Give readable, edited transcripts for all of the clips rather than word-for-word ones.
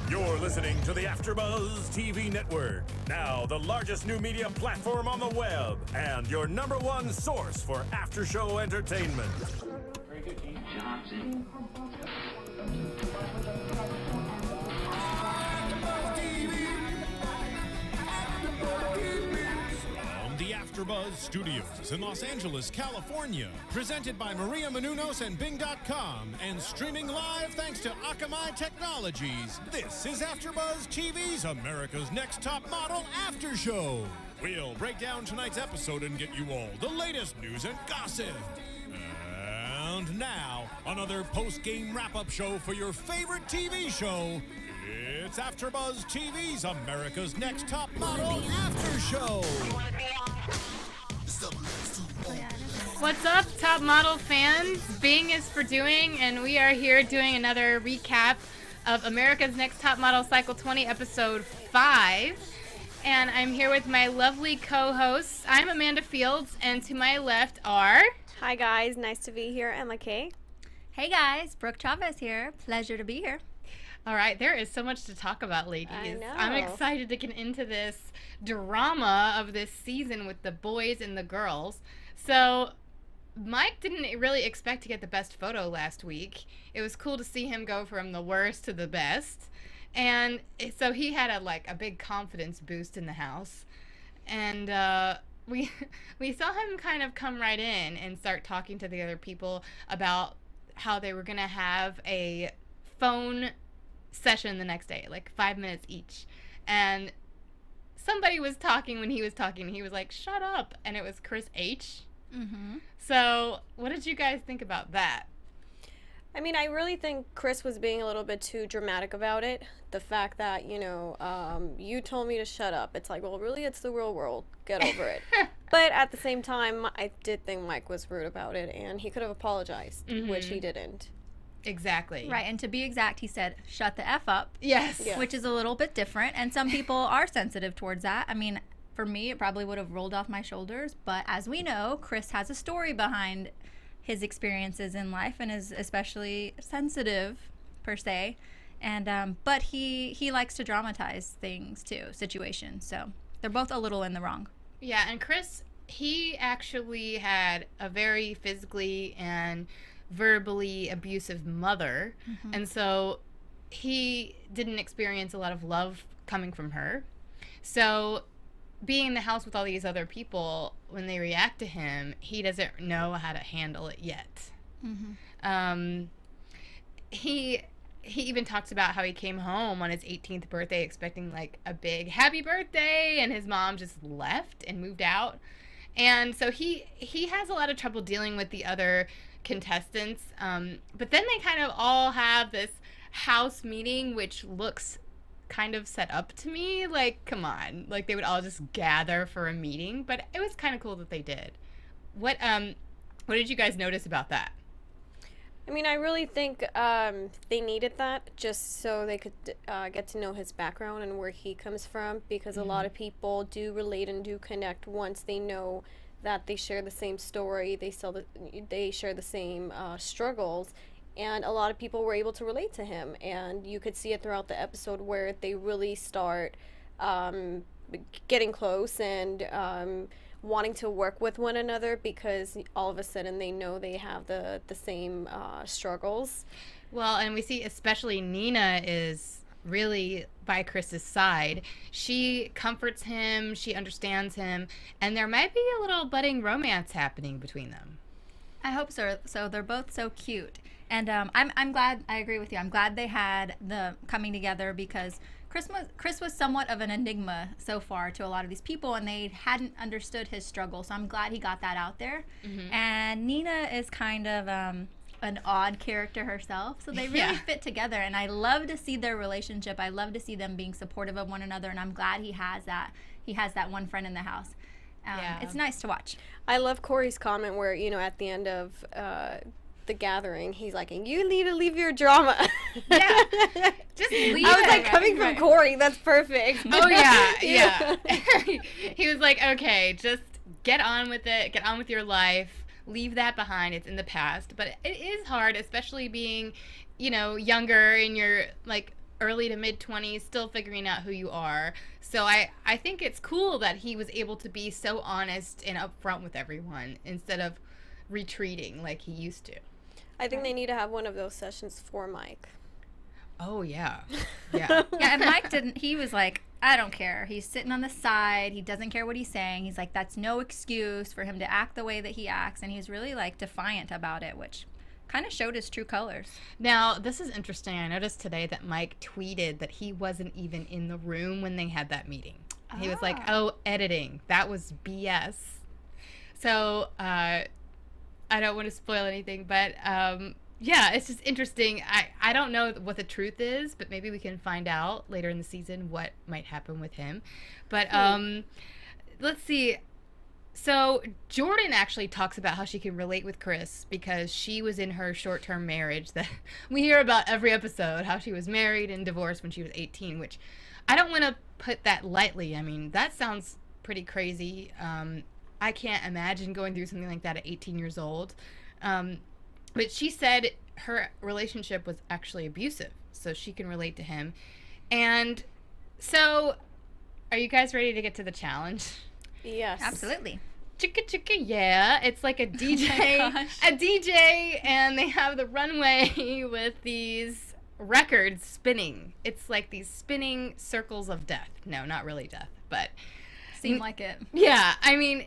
You're listening to the AfterBuzz TV network, now the largest new media platform on the web, and your number one source for after-show entertainment. Very good, Keith Johnson. From the AfterBuzz Studios in Los Angeles, California, presented by Maria Menounos and Bing.com, and streaming live thanks to Akamai Technologies. This is AfterBuzz TV's America's Next Top Model After Show. We'll break down tonight's episode and get you all the latest news and gossip. And now, another post-game wrap-up show for your favorite TV show. It's AfterBuzz TV's America's Next Top Model After Show. What's up, Top Model fans? Bing is for doing, and we are here doing another recap of America's Next Top Model Cycle 20, Episode 5. And I'm here with my lovely co-hosts. I'm Amanda Fields, and to my left are... Hi guys, nice to be here, Emma Kay. Hey guys, Brooke Chavez here. Pleasure to be here. All right, there is so much to talk about, ladies. I know. I'm excited to get into this drama of this season with the boys and the girls. So, Mike didn't really expect to get the best photo last week. It was cool to see him go from the worst to the best. And so he had a big confidence boost in the house. And we saw him kind of come right in and start talking to the other people about how they were going to have a phone session the next day, 5 minutes each. And somebody was talking when he was talking. He was like, shut up. And it was Chris H. Mm-hmm. So what did you guys think about that? I mean, I really think Chris was being a little bit too dramatic about it. The fact that, you told me to shut up. It's like, well, really, it's the real world. Get over it. But at the same time, I did think Mike was rude about it, and he could have apologized, which he didn't. Exactly. Right, and to be exact, he said, shut the F up. Yes. Yeah. Which is a little bit different, and some people are sensitive towards that. I mean, for me, it probably would have rolled off my shoulders, but as we know, Chris has a story behind his experiences in life and is especially sensitive, per se. And but he likes to dramatize things too, situations. So they're both a little in the wrong. Yeah, and Chris, he actually had a very physically and verbally abusive mother. Mm-hmm. And so he didn't experience a lot of love coming from her. So being in the house with all these other people, when they react to him, he doesn't know how to handle it yet. Mm-hmm. He even talks about how he came home on his 18th birthday expecting a big happy birthday, and his mom just left and moved out. And so he has a lot of trouble dealing with the other contestants. But then they kind of all have this house meeting, which looks kind of set up to me. Come on. They would all just gather for a meeting. But it was kind of cool that they did. What did you guys notice about that? I mean, I really think they needed that just so they could get to know his background and where he comes from, because a lot of people do relate and do connect once they know that they share the same story, they share the same struggles, and a lot of people were able to relate to him, and you could see it throughout the episode where they really start getting close and wanting to work with one another, because all of a sudden they know they have the same struggles. Well, and we see especially Nina is really by Chris's side. She comforts him, she understands him, and there might be a little budding romance happening between them. I hope so. So they're both so cute. And I'm glad, I agree with you. I'm glad they had the coming together, because Chris was somewhat of an enigma so far to a lot of these people, and they hadn't understood his struggle. So I'm glad he got that out there. Mm-hmm. And Nina is kind of an odd character herself, so they really fit together, and I love to see their relationship. I love to see them being supportive of one another, and I'm glad he has that one friend in the house. It's nice to watch. I love Corey's comment where, at the end of the gathering, he's like, and you need to leave your drama. Yeah, just leave I was it. like, coming from Corey, that's perfect. Oh yeah. He was like, okay, just get on with it, get on with your life, leave that behind, it's in the past. But it is hard, especially being, younger, and you're early to mid-20s, still figuring out who you are. So I think it's cool that he was able to be so honest and upfront with everyone instead of retreating like he used to. I think they need to have one of those sessions for Mike. Oh, yeah. Yeah. Yeah, and Mike didn't. He was like, I don't care. He's sitting on the side. He doesn't care what he's saying. He's like, that's no excuse for him to act the way that he acts. And he's really, like, defiant about it, which kind of showed his true colors. Now, this is interesting. I noticed today that Mike tweeted that he wasn't even in the room when they had that meeting. He was like, oh, editing. That was BS. So, I don't want to spoil anything, but yeah, it's just interesting. I don't know what the truth is, but maybe we can find out later in the season what might happen with him. But let's see. So Jordan actually talks about how she can relate with Chris because she was in her short-term marriage that we hear about every episode, how she was married and divorced when she was 18, which I don't want to put that lightly. I mean, that sounds pretty crazy. I can't imagine going through something like that at 18 years old. But she said her relationship was actually abusive, so she can relate to him. And so, are you guys ready to get to the challenge? Yes. Absolutely. Chicka chicka, yeah. It's like a DJ, and they have the runway with these records spinning. It's like these spinning circles of death. No, not really death, but... Seemed like it. Yeah, I mean,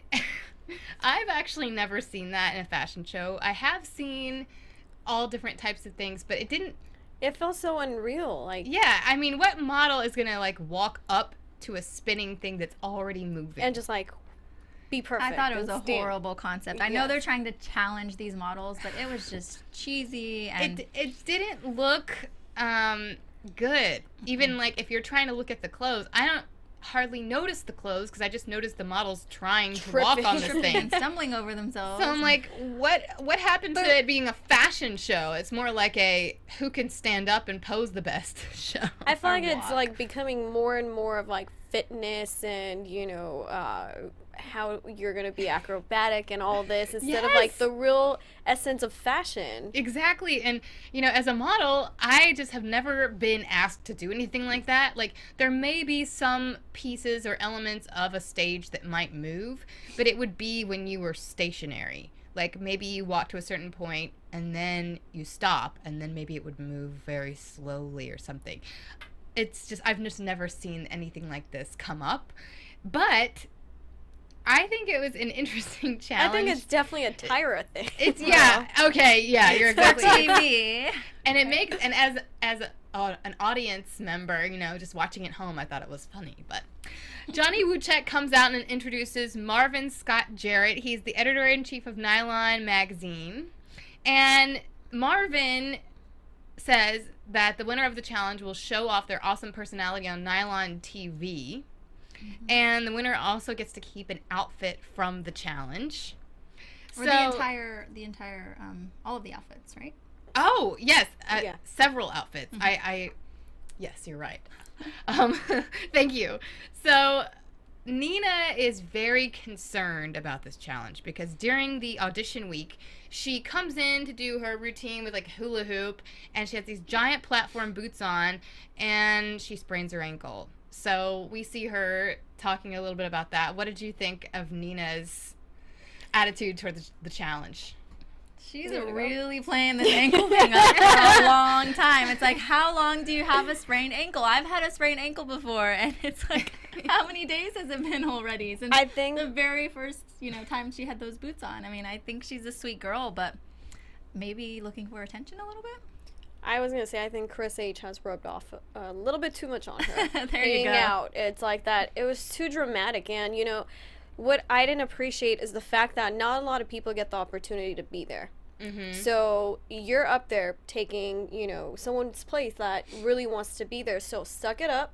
I've actually never seen that in a fashion show. I have seen all different types of things, but it didn't... It felt so unreal. Like, Yeah, I mean, what model is going to, like, walk up to a spinning thing that's already moving? and just, like, be perfect. I thought it was and a stand. horrible concept. I know they're trying to challenge these models, but it was just cheesy and... It didn't look good. Even, like, if you're trying to look at the clothes, I don't hardly notice the clothes because I just noticed the models trying to walk on this tripping thing. and stumbling over themselves. So I'm like, what happened to it being a fashion show? It's more like a who can stand up and pose the best show. I feel like it's, walk. like, becoming more and more of, like, fitness and, you know, how you're going to be acrobatic and all this instead of, like, Yes. the real essence of fashion. Exactly. And, you know, as a model, I just have never been asked to do anything like that. Like, there may be some pieces or elements of a stage that might move, but it would be when you were stationary. Like, maybe you walk to a certain point and then you stop, and then maybe it would move very slowly or something. It's just, I've just never seen anything like this come up. But I think it was an interesting challenge. I think it's definitely a Tyra thing. It's okay, yeah, you're exactly right. TV. And it makes, and as an audience member, you know, just watching at home, I thought it was funny. But Johnny Wuchek comes out and introduces Marvin Scott Jarrett. He's the editor-in-chief of Nylon magazine. And Marvin says that the winner of the challenge will show off their awesome personality on Nylon TV. And the winner also gets to keep an outfit from the challenge. Or the entire, all of the outfits, right? Oh, yes. Yeah. Several outfits. Yes, you're right. Thank you. So Nina is very concerned about this challenge because during the audition week, she comes in to do her routine with like a hula hoop, and she has these giant platform boots on, and she sprains her ankle. So we see her talking a little bit about that. What did you think of Nina's attitude toward the challenge? She's really playing this ankle thing up for a long time. It's like, how long do you have a sprained ankle? I've had a sprained ankle before, and it's like, how many days has it been already since I think the very first, time she had those boots on? I mean, I think she's a sweet girl, but maybe looking for attention a little bit. I was going to say, I think Chris H. has rubbed off a little bit too much on her. There you go. Out. It's like that. It was too dramatic. And, what I didn't appreciate is the fact that not a lot of people get the opportunity to be there. Mm-hmm. So you're up there taking, someone's place that really wants to be there. So suck it up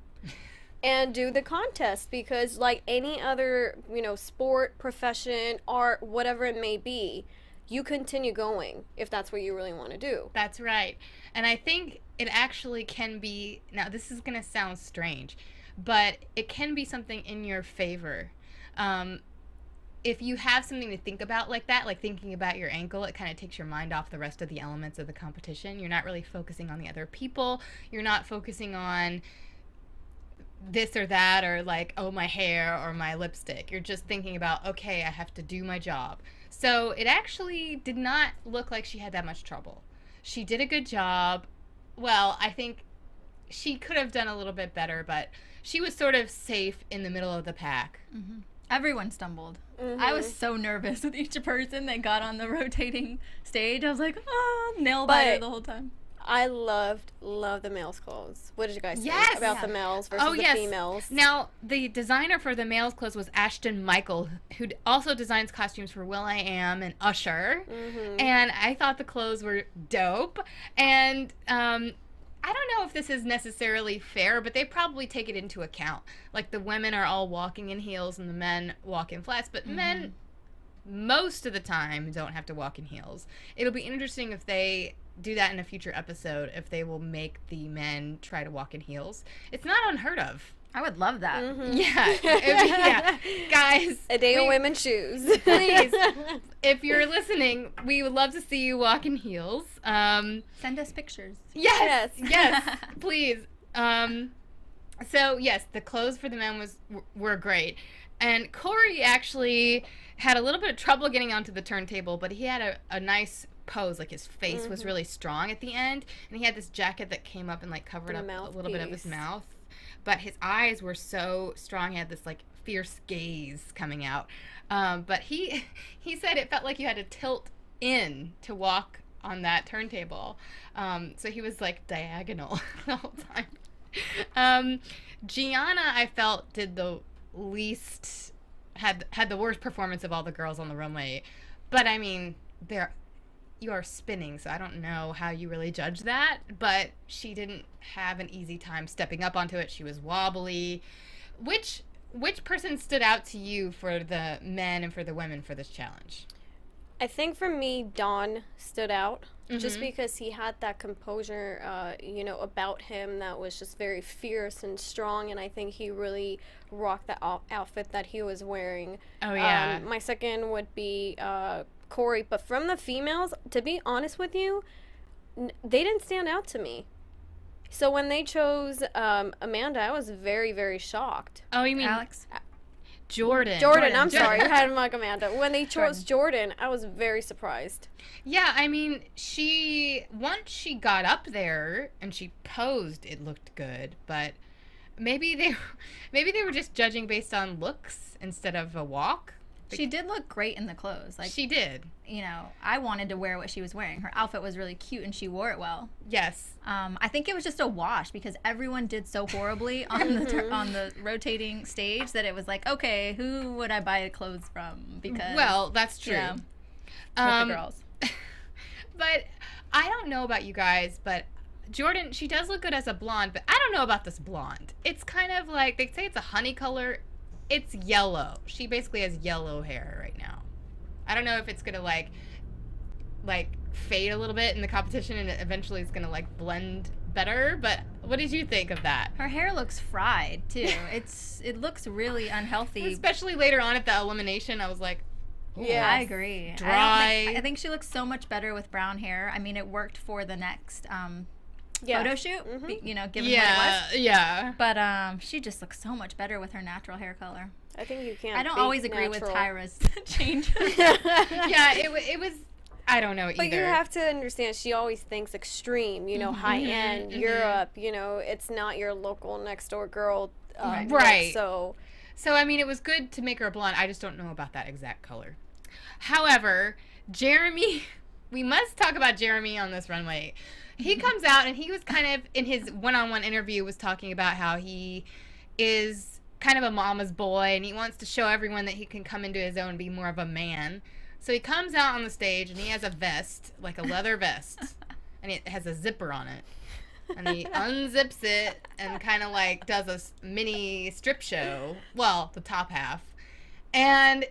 and do the contest because like any other, sport, profession, art, whatever it may be, you continue going if that's what you really want to do. That's right. And I think it actually can be, now this is going to sound strange, but it can be something in your favor. if you have something to think about like that, like thinking about your ankle, it kind of takes your mind off the rest of the elements of the competition. You're not really focusing on the other people. You're not focusing on this or that, or like, oh, my hair or my lipstick. You're just thinking about, okay, I have to do my job. So it actually did not look like she had that much trouble. She did a good job. Well, I think she could have done a little bit better, but she was sort of safe in the middle of the pack. Mm-hmm. Everyone stumbled. I was so nervous with each person that got on the rotating stage. I was like, oh, nail biter the whole time. I loved the males' clothes. What did you guys Yes! think about the males versus the females? Now, the designer for the males' clothes was Ashton Michael, who also designs costumes for will.i.am and Usher. And I thought the clothes were dope. And I don't know if this is necessarily fair, but they probably take it into account. Like, the women are all walking in heels and the men walk in flats, but men, most of the time, don't have to walk in heels. It'll be interesting if they do that in a future episode, if they will make the men try to walk in heels. It's not unheard of. I would love that. Yeah. Guys. A day of women's shoes. Please, if you're listening, we would love to see you walk in heels. Send us pictures. Yes, please. So yes, the clothes for the men were great, and Corey actually had a little bit of trouble getting onto the turntable, but he had a nice pose. Like, his face was really strong at the end, and he had this jacket that came up and like covered up a little bit of his mouth, but his eyes were so strong. He had this like fierce gaze coming out, but he said it felt like you had to tilt in to walk on that turntable, so he was like diagonal the whole time. Gianna, I felt, did the least, had the worst performance of all the girls on the runway, but I mean, you are spinning, so I don't know how you really judge that, but she didn't have an easy time stepping up onto it. She was wobbly. Which person stood out to you for the men and for the women for this challenge? I think for me, Don stood out just because he had that composure, about him that was just very fierce and strong, and I think he really rocked the outfit that he was wearing. Oh, yeah. My second would be Corey, but from the females, to be honest with you, they didn't stand out to me. So when they chose Amanda, I was very, very shocked. Oh, you mean Alex? Jordan, I'm sorry. I had Mark Amanda. When they chose Jordan, I was very surprised. Yeah, I mean, once she got up there and she posed, it looked good, but maybe they were just judging based on looks instead of a walk. She did look great in the clothes. Like, she did. You know, I wanted to wear what she was wearing. Her outfit was really cute, and she wore it well. Yes. I think it was just a wash because everyone did so horribly on the rotating stage that it was like, okay, who would I buy clothes from? Because, well, that's true. With the girls. But I don't know about you guys, but Jordan, she does look good as a blonde, but I don't know about this blonde. It's kind of like, they say it's a honey color. It's yellow. She basically has yellow hair right now. I don't know if it's gonna like fade a little bit in the competition and eventually it's gonna like blend better, but what did you think of that? Her hair looks fried too. It looks really unhealthy. Especially later on at the elimination, I was like, yeah, I agree. Dry. I think she looks so much better with brown hair. I mean, it worked for the next photo shoot, given what it was. Yeah. But she just looks so much better with her natural hair color. I think you can't. I don't always agree with Tyra's changes. Yeah, it was. I don't know either. But you have to understand, she always thinks extreme, high end, Europe. It's not your local next door girl. Right. So I mean, it was good to make her a blonde. I just don't know about that exact color. However, Jeremy, we must talk about Jeremy on this runway. He comes out and he was kind of, in his one-on-one interview, was talking about how he is kind of a mama's boy and he wants to show everyone that he can come into his own and be more of a man. So he comes out on the stage and he has a vest, like a leather vest, and it has a zipper on it. And he unzips it and kind of like does a mini strip show. Well, the top half. And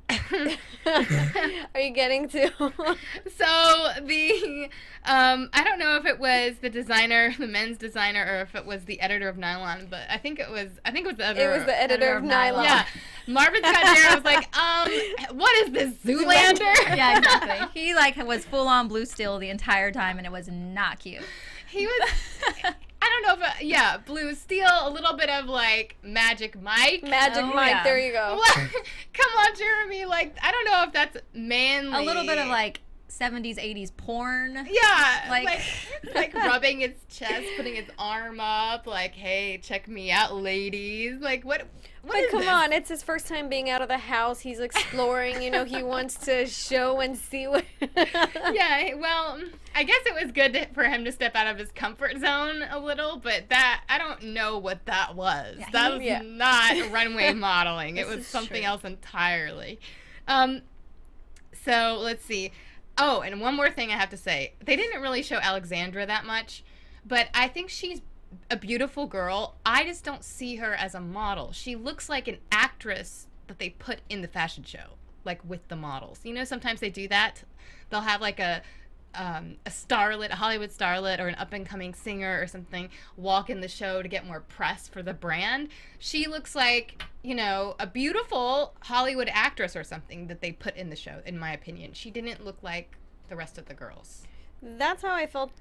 Are you getting to? So the I don't know if it was the designer, the men's designer, or if it was the editor of Nylon, but I think it was the editor. It was the editor of Nylon. Yeah, Marvin Scott Darrow was like, what is this, Zoolander? Yeah, exactly. He like was full on blue steel the entire time, and it was not cute. He was. I don't know if blue steel, a little bit of like Magic Mike. Magic Mike, yeah. there you go. What? Come on, Jeremy. Like, I don't know if that's manly. A little bit of like 70s, 80s porn. Yeah, Like- like rubbing its chest, putting its arm up, like, hey, check me out, ladies. Like, what But is come this? on, it's his first time being out of the house. He's exploring, he wants to show and see what. Yeah, well, I guess it was good for him to step out of his comfort zone a little, but that, I don't know what that was. Yeah, That was yeah. not runway modeling. It This was is something true. else entirely. So let's see. Oh, and one more thing I have to say. They didn't really show Alexandra that much, but I think she's a beautiful girl. I just don't see her as a model. She looks like an actress that they put in the fashion show, like with the models. Sometimes they do that. They'll have like a starlet, a Hollywood starlet, or an up-and-coming singer or something walk in the show to get more press for the brand. She looks like, a beautiful Hollywood actress or something that they put in the show, in my opinion. She didn't look like the rest of the girls. That's how I felt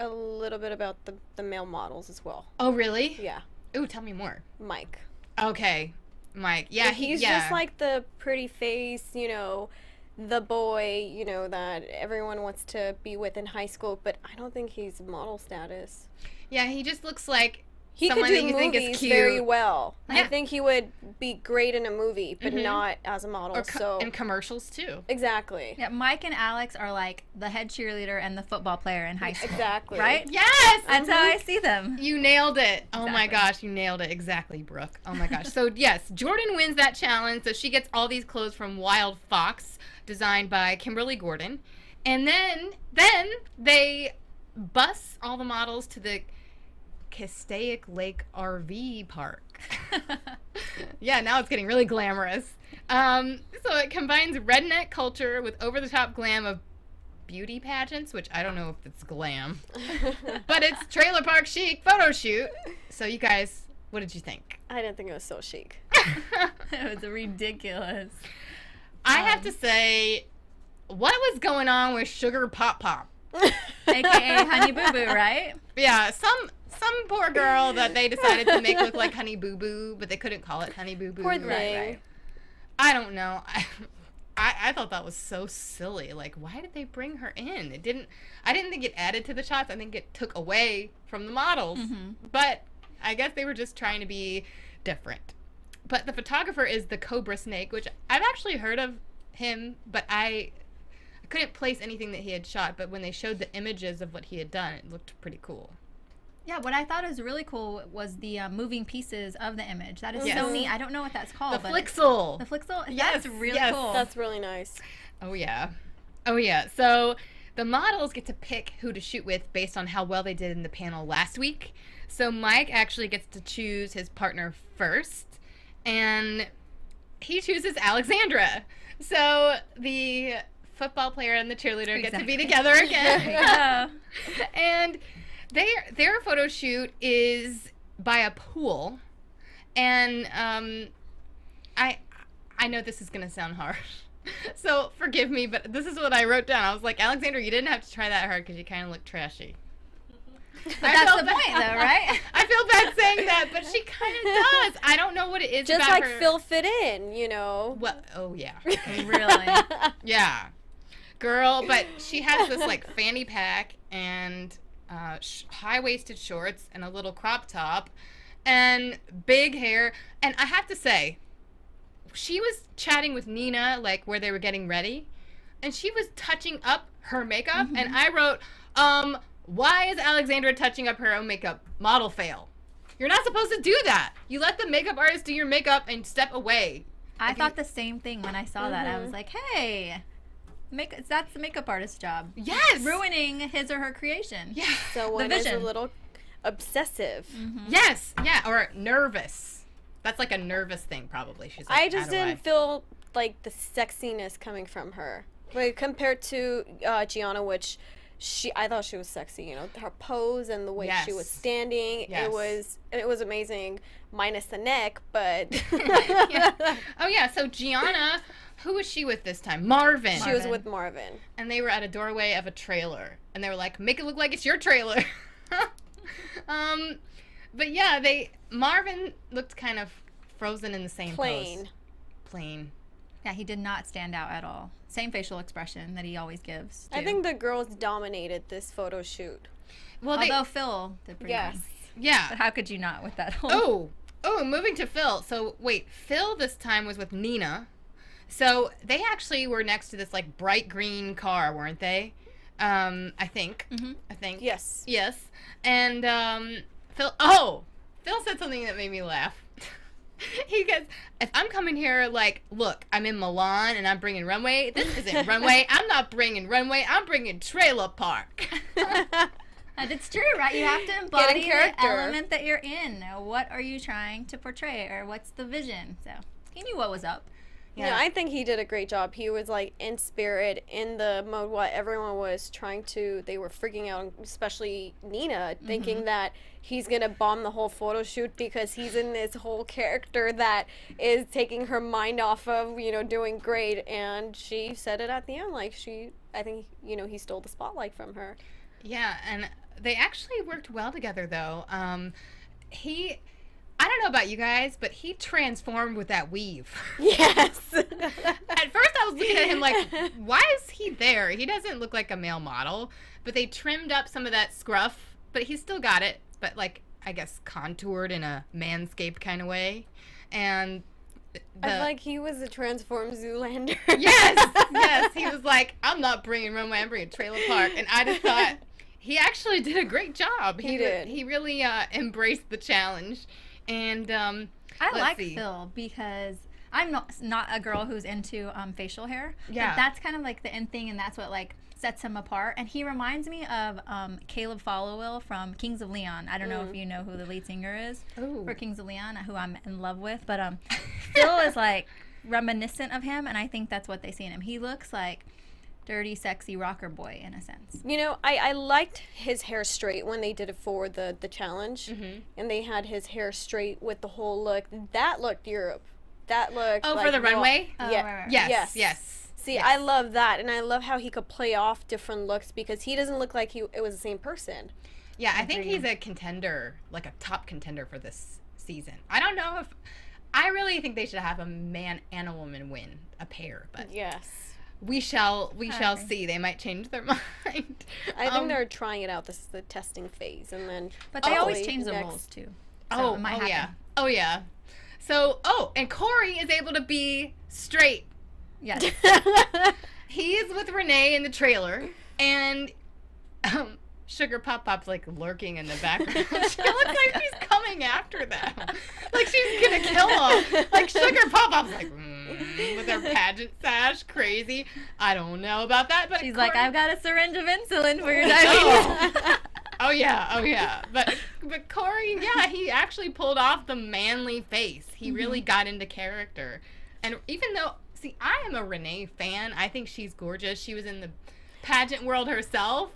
a little bit about the male models as well. Oh, really? Yeah, Ooh, tell me more. Mike. Okay, Mike. Yeah, He's just like the pretty face, the boy, that everyone wants to be with in high school, but I don't think he's model status. Yeah, he just looks like He could someone do that you think is movies cute. very well. I Yeah. think he would be great in a movie, but Mhm. not as a model. Or so in commercials too. exactly, Yeah, Mike and Alex are like the head cheerleader and the football player in high school. exactly. Right? Yes! That's how I see them. You nailed it. Oh my Exactly. gosh, you nailed it. Exactly, Brooke. Oh my gosh. So yes, Jordan wins that challenge. So she gets all these clothes from Wild Fox, designed by Kimberly Gordon. And then they bus all the models to the Castaic Lake RV Park. Yeah, now it's getting really glamorous. So it combines redneck culture with over-the-top glam of beauty pageants, which I don't know if it's glam, but it's trailer park chic photo shoot. So you guys, what did you think? I didn't think it was so chic. It was ridiculous. I have to say, what was going on with Sugar Pop Pop? AKA Honey Boo Boo, right? Yeah, some poor girl that they decided to make look like Honey Boo Boo, but they couldn't call it Honey Boo Boo. Poor thing. Right. I don't know. I thought that was so silly. Like, why did they bring her in? I didn't think it added to the shots. I think it took away from the models. But I guess they were just trying to be different. But the photographer is the Cobra Snake, which I've actually heard of him, but I couldn't place anything that he had shot. But when they showed the images of what he had done, it looked pretty cool. Yeah, what I thought was really cool was the moving pieces of the image. That is Yes. so neat. I don't know what that's called. The but Flixel. The Flixel? Yes, That's really yes. cool. That's really nice. Oh, yeah. Oh, yeah. So the models get to pick who to shoot with based on how well they did in the panel last week. So Mike actually gets to choose his partner first, and he chooses Alexandra. So the football player and the cheerleader get to be Exactly. together again. Yeah. And their photo shoot is by a pool, and I know this is gonna sound harsh, so forgive me, but this is what I wrote down. I was like, Alexandra, you didn't have to try that hard because you kind of look trashy. But that's the point, though, right? I feel bad saying that, but she kind of does. I don't know what it is Just about like her. Phil fit in, Well, oh yeah, Really. yeah, girl. But she has this like fanny pack and high-waisted shorts and a little crop top and big hair. And I have to say, she was chatting with Nina like where they were getting ready, and she was touching up her makeup. And I wrote, why is Alexandra touching up her own makeup? Model fail. You're not supposed to do that. You let the makeup artist do your makeup and step away. I thought the same thing when I saw that. I was like, hey, that's the makeup artist's job. Yes. Ruining his or her creation. Yeah. Someone is a vision. little obsessive. Yes. Yeah. Or nervous. That's like a nervous thing, probably. She's like, I just how do didn't feel like the sexiness coming from her. Like compared to Gianna, which I thought she was sexy. You know, her pose and the way she was standing. Yes. It was amazing, minus the neck, but. Yeah. Oh yeah. So Gianna, who was she with this time? Marvin. She was with Marvin. And they were at a doorway of a trailer, and they were like, "Make it look like it's your trailer." But yeah, Marvin looked kind of frozen in the same pose. Plain. Yeah, he did not stand out at all. Same facial expression that he always gives. I think the girls dominated this photo shoot. Well, although Phil did pretty good. Yeah. But how could you not with that whole... Oh, moving to Phil. So, wait, Phil this time was with Nina. So, they actually were next to this, like, bright green car, weren't they? I think. Mm-hmm. I think. Yes. Yes. And, Phil said something that made me laugh. He goes, if I'm coming here like, look, I'm in Milan and I'm bringing runway. This isn't runway. I'm not bringing runway. I'm bringing trailer park. And it's true, right? You have to embody the element that you're in. What are you trying to portray, or what's the vision? So he knew what was up. Yeah, I think he did a great job. He was like in spirit, in the mode what everyone was trying to, they were freaking out, especially Nina, thinking that he's going to bomb the whole photo shoot because he's in this whole character that is taking her mind off of, you know, doing great. And she said it at the end, like I think, you know, he stole the spotlight from her. Yeah, and they actually worked well together though. I don't know about you guys, but he transformed with that weave. Yes. At first I was looking at him like, why is he there? He doesn't look like a male model. But they trimmed up some of that scruff, but he still got it. But like, I guess contoured in a manscaped kind of way. And I feel like he was a transformed Zoolander. Yes. He was like, I'm not bringing runway, I'm bringing trailer park. And I just thought, he actually did a great job. He did. He really embraced the challenge. And I like Phil because I'm not a girl who's into facial hair. Yeah. But that's kind of like the in thing, and that's what like sets him apart. And he reminds me of Caleb Followill from Kings of Leon. I don't know if you know who the lead singer is for Kings of Leon, who I'm in love with. But Phil is like reminiscent of him, and I think that's what they see in him. He looks like dirty, sexy rocker boy in a sense. You know, I liked his hair straight when they did it for the challenge. And they had his hair straight with the whole look. That looked Europe. That looked like for the runway? Yeah. Yes. See, I love that, and I love how he could play off different looks because he doesn't look like it was the same person. Yeah, I think he's a contender, like a top contender for this season. I don't know if... I really think they should have a man and a woman win, a pair, but... Yes. We shall see. They might change their mind. I think they're trying it out. This is the testing phase, and then... But they always change the rules, too. So it might happen. Yeah. Oh, yeah. So, and Corey is able to be straight. Yes. He's with Renee in the trailer, and Sugar Pop Pop's like lurking in the background. She looks like she's coming after them. Like she's gonna kill him. Like Sugar Pop Pop's like, with her pageant sash, crazy. I don't know about that, but she's like, I've got a syringe of insulin for your diabetes. Oh yeah. But Corey, yeah, he actually pulled off the manly face. He really got into character. And even though, see, I am a Renee fan. I think she's gorgeous. She was in the pageant world herself.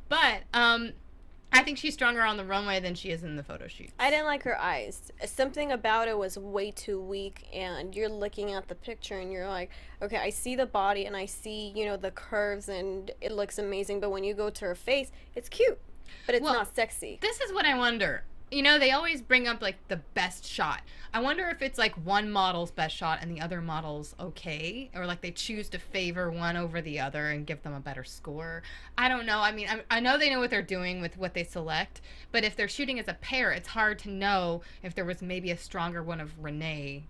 But I think she's stronger on the runway than she is in the photo shoot. I didn't like her eyes. Something about it was way too weak, and you're looking at the picture and you're like, okay, I see the body and I see, you know, the curves and it looks amazing, but when you go to her face, it's cute, but it's not sexy. This is what I wonder. You know, they always bring up, like, the best shot. I wonder if it's, like, one model's best shot and the other model's okay. Or, like, they choose to favor one over the other and give them a better score. I don't know. I mean, I know they know what they're doing with what they select. But if they're shooting as a pair, it's hard to know if there was maybe a stronger one of Renee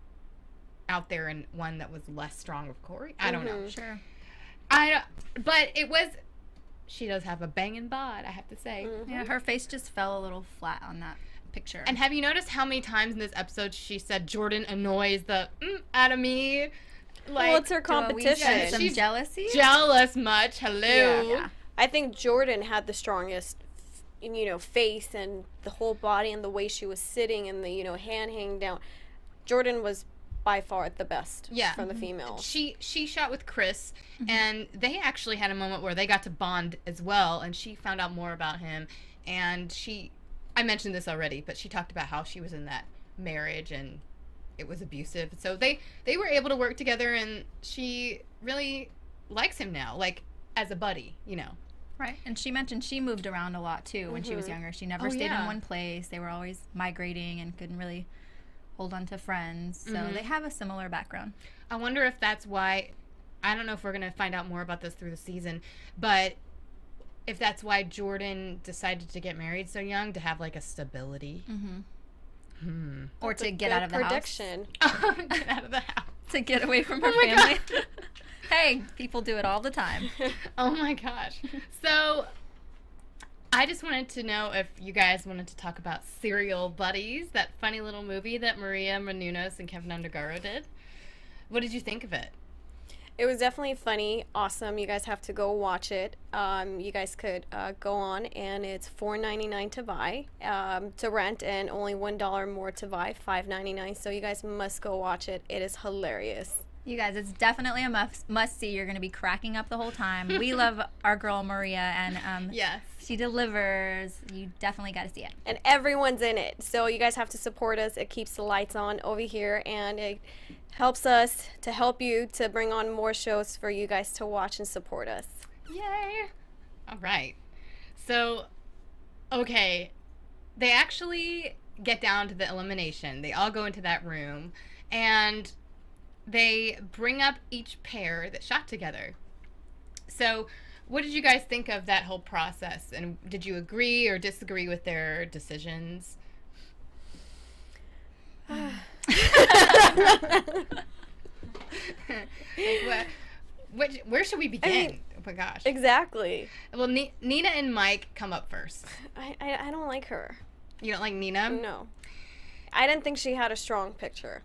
out there and one that was less strong of Corey. I don't know. Sure. But it was... She does have a banging bod, I have to say. Yeah, her face just fell a little flat on that picture. And have you noticed how many times in this episode she said Jordan annoys the out of me? Like, well, it's her competition. Some she's jealousy? Jealous much. Hello. Yeah. I think Jordan had the strongest, you know, face and the whole body and the way she was sitting and the, you know, hand hanging down. Jordan was by far the best Yeah. from the females. She shot with Chris, and they actually had a moment where they got to bond as well, and she found out more about him. And I mentioned this already, but she talked about how she was in that marriage and it was abusive. So they were able to work together, and she really likes him now, like as a buddy, you know. Right. And she mentioned she moved around a lot too when she was younger. She never stayed in one place. They were always migrating and couldn't really hold on to friends. So they have a similar background. I wonder if that's why, I don't know if we're going to find out more about this through the season, but if that's why Jordan decided to get married so young, to have like a stability. Or That's to a get good out of the prediction. Get out of the house. To get away from her family. Hey, people do it all the time. Oh my gosh. So I just wanted to know if you guys wanted to talk about Serial Buddies, that funny little movie that Maria Menounos and Kevin Undergaro did. What did you think of it? It was definitely funny, awesome. You guys have to go watch it. You guys could go on, and it's $4.99 to buy, to rent, and only $1 more to buy, $5.99. So you guys must go watch it. It is hilarious. You guys, it's definitely a must see. You're going to be cracking up the whole time. We love our girl Maria, and Yes. she delivers. You definitely got to see it. And everyone's in it. So you guys have to support us. It keeps the lights on over here, and it helps us to help you to bring on more shows for you guys to watch and support us. Yay. All right. So, okay, they actually get down to the elimination. They all go into that room, and they bring up each pair that shot together. So, what did you guys think of that whole process? And did you agree or disagree with their decisions? Where should we begin? I mean, oh my gosh. Exactly. Well, Nina and Mike come up first. I don't like her. You don't like Nina? No. I didn't think she had a strong picture.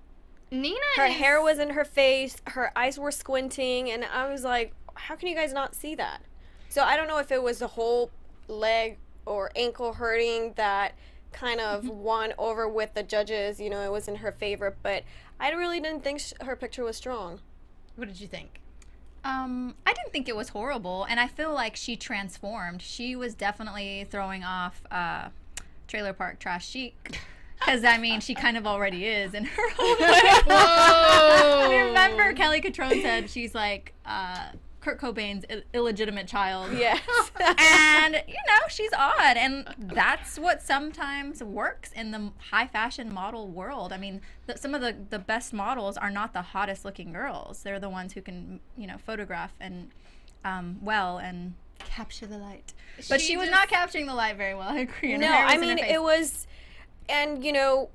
Nina Her is- hair was in her face, her eyes were squinting, and I was like, how can you guys not see that? So I don't know if it was the whole leg or ankle hurting that kind of won over with the judges. You know, it wasn't her favorite, but I really didn't think her picture was strong. What did you think? I didn't think it was horrible, and I feel like she transformed. She was definitely throwing off Trailer Park Trash Chic. Because, I mean, she kind of already is in her own way. Whoa! Remember, Kelly Catrone said she's like Kurt Cobain's illegitimate child. Yes. And, you know, she's odd. And that's what sometimes works in the high fashion model world. I mean, some of the best models are not the hottest looking girls. They're the ones who can, you know, photograph and well and capture the light. But she was not capturing the light very well. I agree. And No, her hair was I in her mean, face. it was, and you know,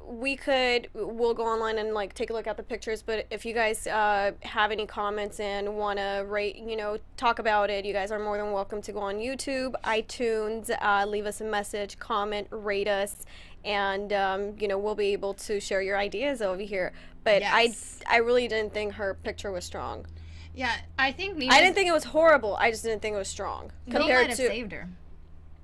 we'll go online and like take a look at the pictures, but if you guys have any comments and want to rate, you know, talk about it, you guys are more than welcome to go on YouTube, iTunes, leave us a message, comment, rate us, and you know, we'll be able to share your ideas over here. But Yes. I really didn't think her picture was strong. Yeah, I think Nina. I didn't think it was horrible. I just didn't think it was strong They might compared have to saved her.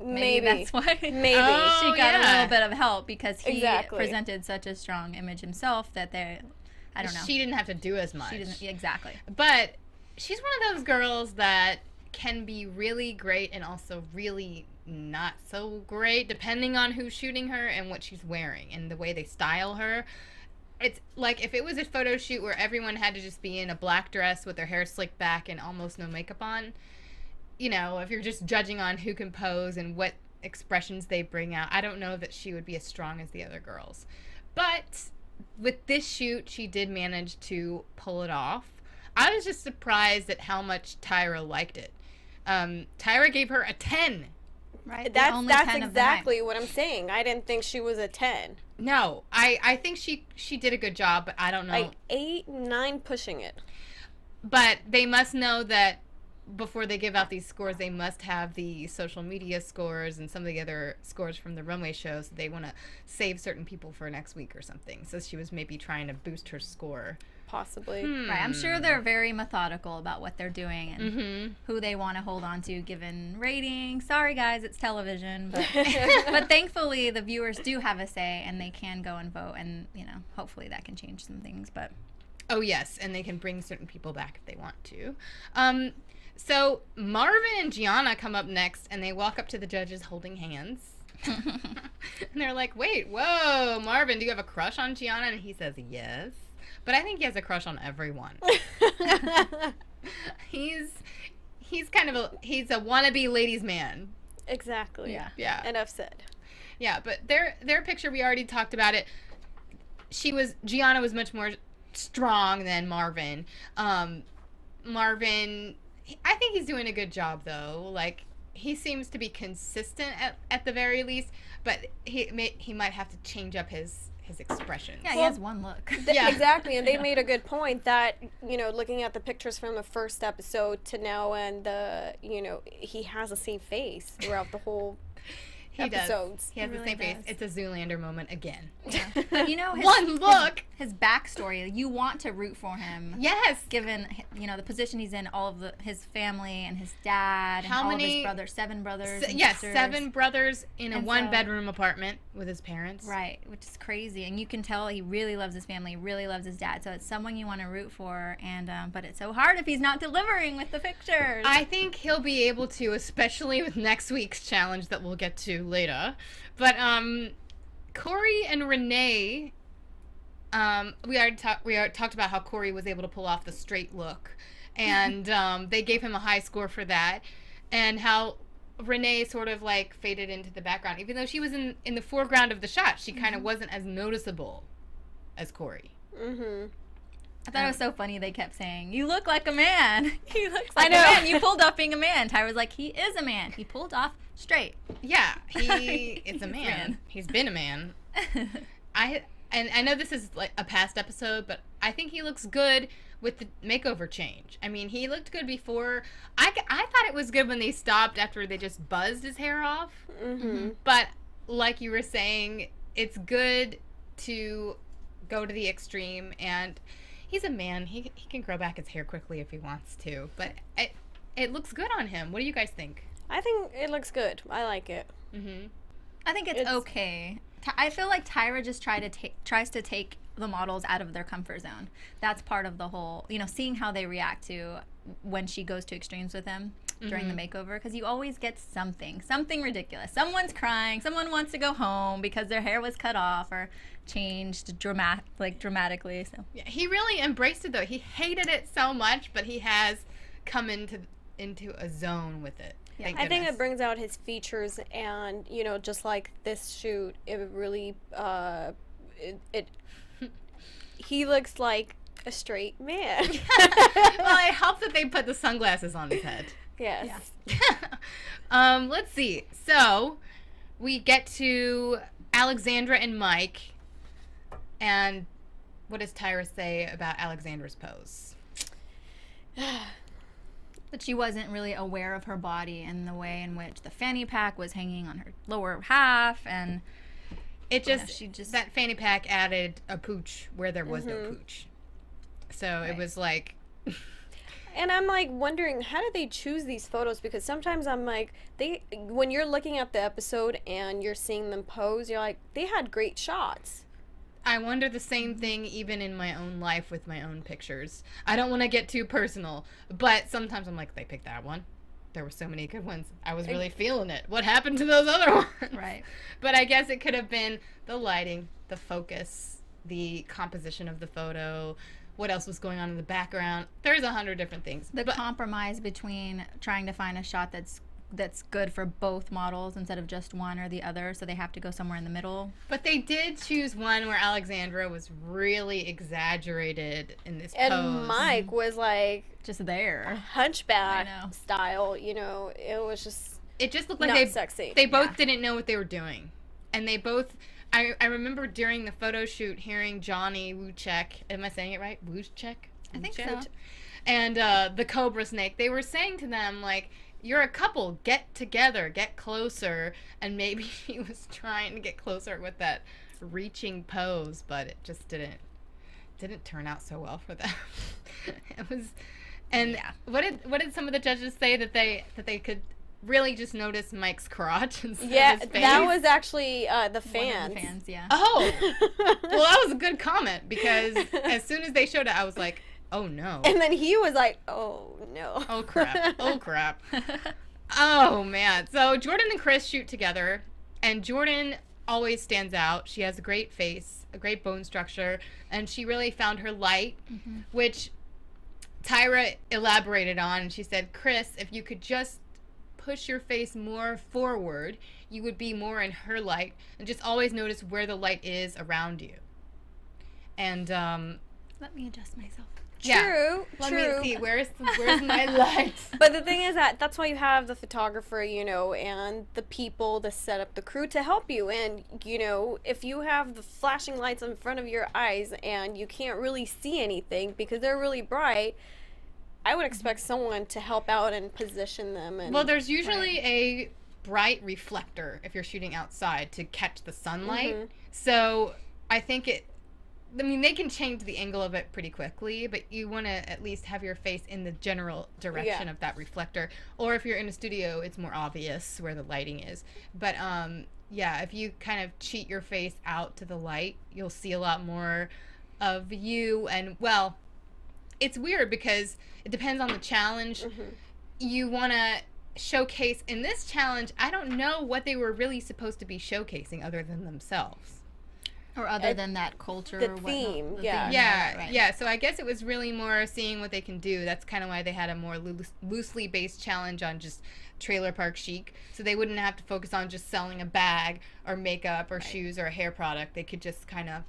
maybe. That's why. Maybe. Oh, She got a yeah. little bit of help because he Exactly. presented such a strong image himself that I don't know. She didn't have to do as much. She didn't exactly. But she's one of those girls that can be really great and also really not so great, depending on who's shooting her and what she's wearing and the way they style her. It's like if it was a photo shoot where everyone had to just be in a black dress with their hair slicked back and almost no makeup on, you know, if you're just judging on who can pose and what expressions they bring out, I don't know that she would be as strong as the other girls. But with this shoot, she did manage to pull it off. I was just surprised at how much Tyra liked it. Tyra gave her a 10. Right? That's Only 10 of the night. exactly what I'm saying. I didn't think she was a 10. No, I think she did a good job, but I don't know. Like 8, 9 pushing it. But they must know that before they give out these scores, they must have the social media scores and some of the other scores from the runway shows. They want to save certain people for next week or something. So she was maybe trying to boost her score. Possibly. Right. I'm sure they're very methodical about what they're doing and who they want to hold on to given ratings. Sorry, guys, it's television. But, but thankfully, the viewers do have a say, and they can go and vote. And, hopefully that can change some things. But oh, yes, and they can bring certain people back if they want to. So Marvin and Gianna come up next, and they walk up to the judges holding hands. And they're like, wait, whoa, Marvin, do you have a crush on Gianna? And he says, yes. But I think he has a crush on everyone. He's kind of he's a wannabe ladies' man. Exactly. Yeah. Enough said. Yeah, but their picture, we already talked about it. Gianna was much more strong than Marvin. Marvin, I think he's doing a good job though. Like, he seems to be consistent at the very least, but he might have to change up his expressions. yeah, he has one look. Yeah. Exactly, and they made a good point that, looking at the pictures from the first episode to now, and he has the same face throughout the whole episodes. He has He the really same face. does. It's a Zoolander moment again. But One look. his backstory, you want to root for him. Yes. Given the position he's in, all of his family and his dad and How all many- of his brothers, 7 brothers. and Yes, sisters. 7 brothers in a And so- 1-bedroom apartment with his parents. Right, which is crazy, and you can tell he really loves his family, really loves his dad. So it's someone you want to root for, and but it's so hard if he's not delivering with the pictures. I think he'll be able to, especially with next week's challenge that we'll get to later. But Corey and Renee, we already talked about how Corey was able to pull off the straight look, and they gave him a high score for that, and how Renee sort of like faded into the background, even though she was in the foreground of the shot. She kind of wasn't as noticeable as Corey. I thought it was so funny. They kept saying, "You look like a man. He looks like I know. a man. You pulled off being a man." Ty was like, "He is a man. He pulled off straight." Yeah, he is a He's a man. man. He's been a man. I know this is like a past episode, but I think he looks good with the makeover change. I mean, he looked good before. I thought it was good when they stopped after they just buzzed his hair off. But like you were saying, it's good to go to the extreme, and he's a man. He can grow back his hair quickly if he wants to. But it looks good on him. What do you guys think? I think it looks good. I like it. I think it's okay. I feel like Tyra just tries to take the models out of their comfort zone. That's part of the whole, seeing how they react to when she goes to extremes with him during the makeover, because you always get something ridiculous. Someone's crying. Someone wants to go home because their hair was cut off or changed dramatically. So Yeah, he really embraced it though. He hated it so much, but he has come into a zone with it. Thank I think goodness. it brings out his features, and just like this shoot, it really he looks like a straight man. Well, it helps that they put the sunglasses on his head. Yes. Let's see. So we get to Alexandra and Mike, and what does Tyra say about Alexandra's pose? that she wasn't really aware of her body and the way in which the fanny pack was hanging on her lower half, and It just, she just that fanny pack added a pooch where there was no pooch. So it was like, And I'm like wondering, how did they choose these photos? Because sometimes I'm like, when you're looking at the episode and you're seeing them pose, you're like, they had great shots. I wonder the same thing even in my own life with my own pictures. I don't want to get too personal, but sometimes I'm like, they picked that one. There were so many good ones. I was really feeling it. What happened to those other ones? Right. But I guess it could have been the lighting, the focus, the composition of the photo, what else was going on in the background. There's 100 different things. The But- compromise between trying to find a shot that's good for both models instead of just one or the other, so they have to go somewhere in the middle. But they did choose one where Alexandra was really exaggerated in this And pose. Mike was like Just there. hunchback I know. style, you know, it was just It just looked like not they sexy. They both didn't know what they were doing. And they both, I remember during the photo shoot hearing Johnny Wuchek, am I saying it right? Wuchek? I think Wuchek? so. and the cobra snake. They were saying to them, like, you're a couple, get together, get closer. And maybe he was trying to get closer with that reaching pose, but it just didn't turn out so well for them. It was, and Yeah. what did some of the judges say, that they could really just notice Mike's crotch instead Yeah, of his face? that was actually the One of fans. the fans, yeah. Oh, well, that was a good comment, because as soon as they showed it, I was like, oh no. And then he was like, "Oh no." Oh crap. Oh crap. Oh man. So Jordan and Chris shoot together, and Jordan always stands out. She has a great face, a great bone structure, and she really found her light, which Tyra elaborated on, and she said, Chris, if you could just push your face more forward, you would be more in her light, and just always notice where the light is around you. And Let me adjust myself. yeah. True. Let true. me see, where's my light? But the thing is that's why you have the photographer, and the people that set up the crew to help you. And, if you have the flashing lights in front of your eyes and you can't really see anything because they're really bright, I would expect someone to help out and position them. And Well, there's usually a bright reflector if you're shooting outside to catch the sunlight. So I think they can change the angle of it pretty quickly, but you want to at least have your face in the general direction of that reflector. Or if you're in a studio, it's more obvious where the lighting is. But if you kind of cheat your face out to the light, you'll see a lot more of you. And, well, it's weird because it depends on the challenge. You want to showcase. In this challenge, I don't know what they were really supposed to be showcasing other than themselves. Or other than that culture the or whatnot. theme, The yeah. theme, Yeah, right. yeah. So I guess it was really more seeing what they can do. That's kind of why they had a more loosely based challenge on just trailer park chic. So they wouldn't have to focus on just selling a bag or makeup or shoes or a hair product. They could just kind of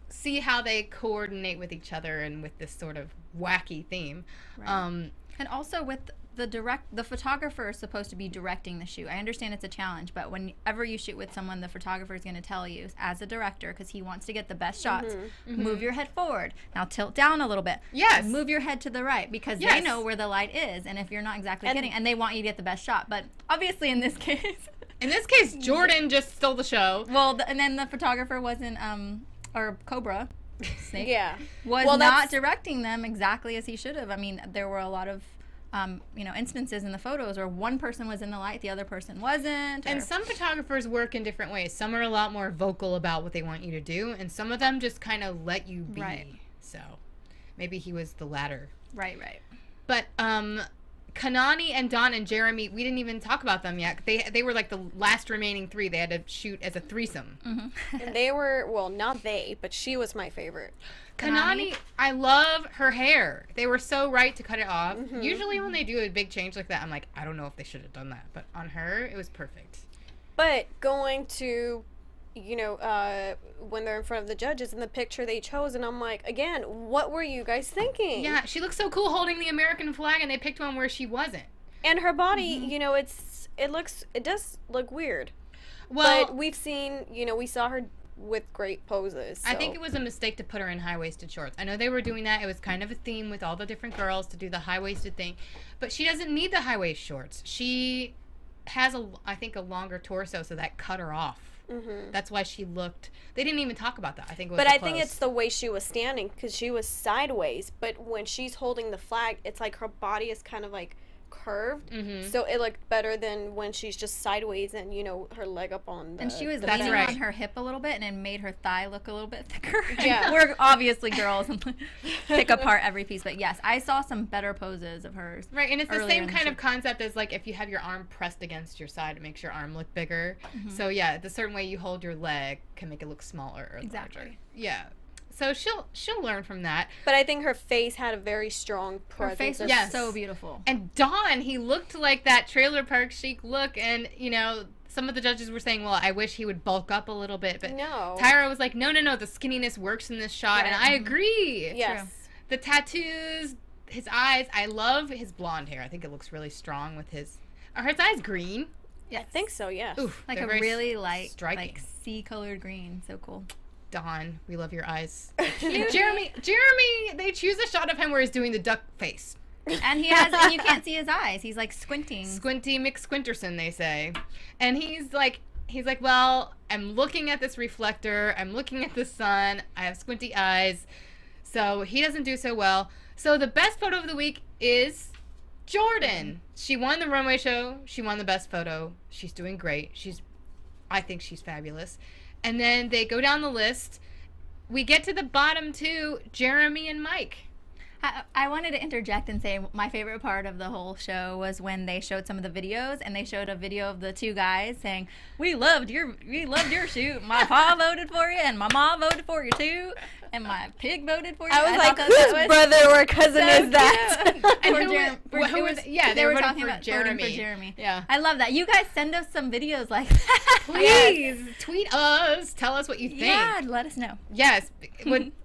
see how they coordinate with each other and with this sort of wacky theme. Right. And also with the photographer is supposed to be directing the shoot. I understand it's a challenge, but whenever you shoot with someone, the photographer is going to tell you, as a director, because he wants to get the best shots, move your head forward. Now tilt down a little bit. Yes. Move your head to the right, because they Yes. know where the light is, and if you're not exactly getting, and they want you to get the best shot. But obviously in this case, In this case, Jordan just stole the show. well, and then the photographer wasn't, or Cobra, Snake, Yeah. was Well, not that's- directing them exactly as he should have. I mean, there were a lot of instances in the photos where one person was in the light, the other person wasn't. And or- some photographers work in different ways. Some are a lot more vocal about what they want you to do, and some of them just kind of let you be. Right. So maybe he was the latter. right. But Kanani and Don and Jeremy, we didn't even talk about them yet. They were like the last remaining three. They had to shoot as a threesome. And they were, well, not they, but she was my favorite. Kanani, I love her hair. They were so right to cut it off. Usually when they do a big change like that, I'm like, I don't know if they should have done that. But on her, it was perfect. But going to, when they're in front of the judges and the picture they chose, and I'm like, again, what were you guys thinking? Yeah, she looks so cool holding the American flag, and they picked one where she wasn't. And her body, it does look weird. Well, But we've seen, we saw her with great poses. I think so- it was a mistake to put her in high-waisted shorts. I know they were doing that. It was kind of a theme with all the different girls to do the high-waisted thing. But she doesn't need the high-waist shorts. She has, I think, a longer torso, so that cut her off. That's why she looked... They didn't even talk about that. I think it was But the I think clothes. it's the way she was standing, because she was sideways. But when she's holding the flag, it's like her body is kind of like curved. So it looked better than when she's just sideways and, her leg up on the... And she was the leaning right. on her hip a little bit, and it made her thigh look a little bit thicker. Yeah. We're obviously girls and pick apart every piece. But yes, I saw some better poses of hers. Right, and it's the earlier same in the kind of shoot. concept as, like, if you have your arm pressed against your side, it makes your arm look bigger. So, yeah, the certain way you hold your leg can make it look smaller or Exactly. larger. Yeah. So she'll learn from that. But I think her face had a very strong presence. Her face was of- Yes. so beautiful. And Dawn, he looked like that trailer park chic look, and, some of the judges were saying, well, I wish he would bulk up a little bit, but No. Tyra was like, no, the skinniness works in this shot, and I agree. Yes. The tattoos, his eyes, I love his blonde hair. I think it looks really strong with his... Are his eyes green? I think so, yes. Oof, Like they're a very really light, striking. like sea-colored green. So cool. Dawn, we love your eyes. Jeremy, they choose a shot of him where he's doing the duck face. And and you can't see his eyes. He's like squinting. Squinty McSquinterson, they say. And he's like, well, I'm looking at this reflector. I'm looking at the sun. I have squinty eyes. So he doesn't do so well. So the best photo of the week is Jordan. She won the runway show. She won the best photo. She's doing great. I think she's fabulous. And then they go down the list. We get to the bottom two, Jeremy and Mike. I wanted to interject and say my favorite part of the whole show was when they showed some of the videos, and they showed a video of the two guys saying, "We loved your shoot. My pa voted for you, and my ma voted for you too, and my pig voted for you." I was like, whose brother or cousin is that? And who was they were talking about voting for Jeremy. Yeah, I love that. You guys send us some videos like that. Please tweet us. Tell us what you think. Yeah, let us know. Yes.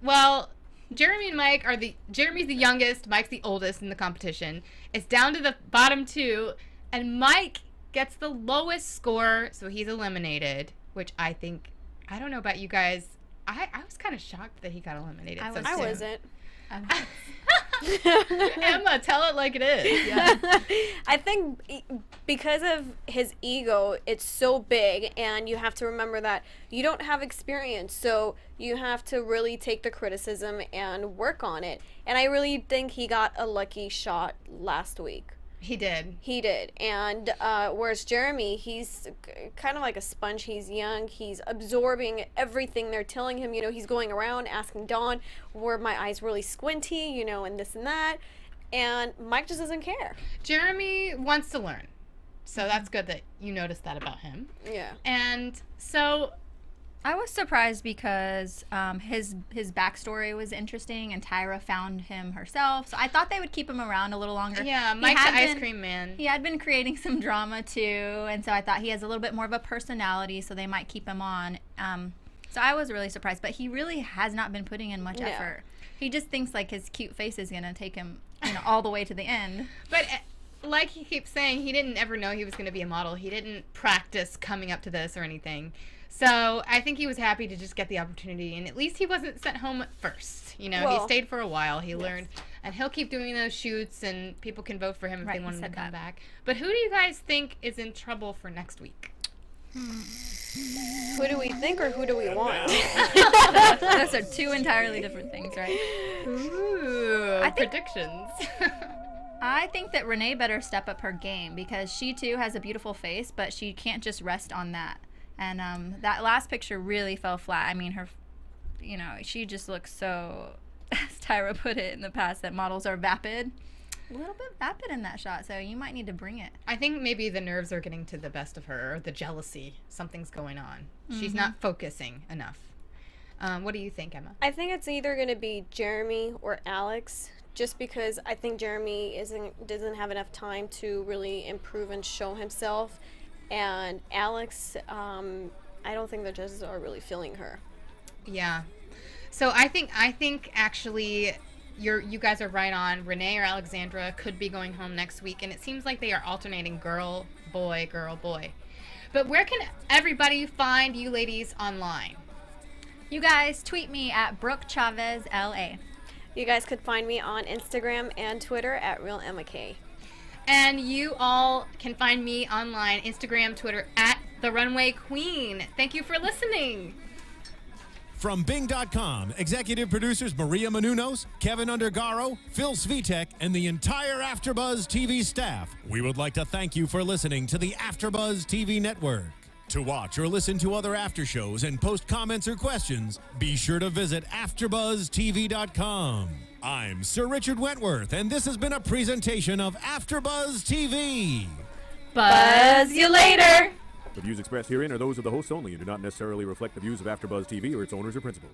Well, Jeremy and Mike Jeremy's the youngest, Mike's the oldest in the competition. It's down to the bottom two, and Mike gets the lowest score, so he's eliminated, which I don't know about you guys. I was kind of shocked that he got eliminated. I wasn't. Emma, tell it like it is. Yeah. I think because of his ego, it's so big, and you have to remember that you don't have experience, so you have to really take the criticism and work on it. And I really think he got a lucky shot last week. He did. And whereas Jeremy, he's kind of like a sponge. He's young. He's absorbing everything they're telling him. You know, he's going around asking Dawn, were my eyes really squinty, you know, and this and that. And Mike just doesn't care. Jeremy wants to learn. So that's good that you noticed that about him. Yeah. And so I was surprised because his backstory was interesting, and Tyra found him herself. So I thought they would keep him around a little longer. Yeah, Mike's the ice cream man. He had been creating some drama too, and so I thought he has a little bit more of a personality, so they might keep him on. So I was really surprised, but he really has not been putting in much effort. He just thinks like his cute face is gonna take him, all the way to the end. But like he keeps saying, he didn't ever know he was gonna be a model. He didn't practice coming up to this or anything. So I think he was happy to just get the opportunity, and at least he wasn't sent home first. He stayed for a while. He learned, and he'll keep doing those shoots, and people can vote for him if they want him to come back. But who do you guys think is in trouble for next week? Who do we think, or who do we want? Those are two entirely different things, right? Ooh, predictions. I think that Renee better step up her game, because she too has a beautiful face, but she can't just rest on that. And that last picture really fell flat. I mean, she just looks so, as Tyra put it in the past, that models are vapid. A little bit vapid in that shot, so you might need to bring it. I think maybe the nerves are getting to the best of her, or the jealousy. Something's going on. She's not focusing enough. What do you think, Emma? I think it's either going to be Jeremy or Alex, just because I think Jeremy doesn't have enough time to really improve and show himself. And Alex, I don't think the judges are really feeling her. Yeah. So I think actually you guys are right on. Renee or Alexandra could be going home next week, and it seems like they are alternating girl, boy, girl, boy. But where can everybody find you ladies online? You guys tweet me at Brooke Chavez LA. You guys could find me on Instagram and Twitter at RealEmmaK. And you all can find me online, Instagram, Twitter, at The Runway Queen. Thank you for listening. From Bing.com, executive producers Maria Menounos, Kevin Undergaro, Phil Svitek, and the entire AfterBuzz TV staff, we would like to thank you for listening to the AfterBuzz TV network. To watch or listen to other after shows and post comments or questions, be sure to visit AfterBuzzTV.com. I'm Sir Richard Wentworth, and this has been a presentation of AfterBuzz TV. Buzz you later! The views expressed herein are those of the hosts only and do not necessarily reflect the views of AfterBuzz TV or its owners or principals.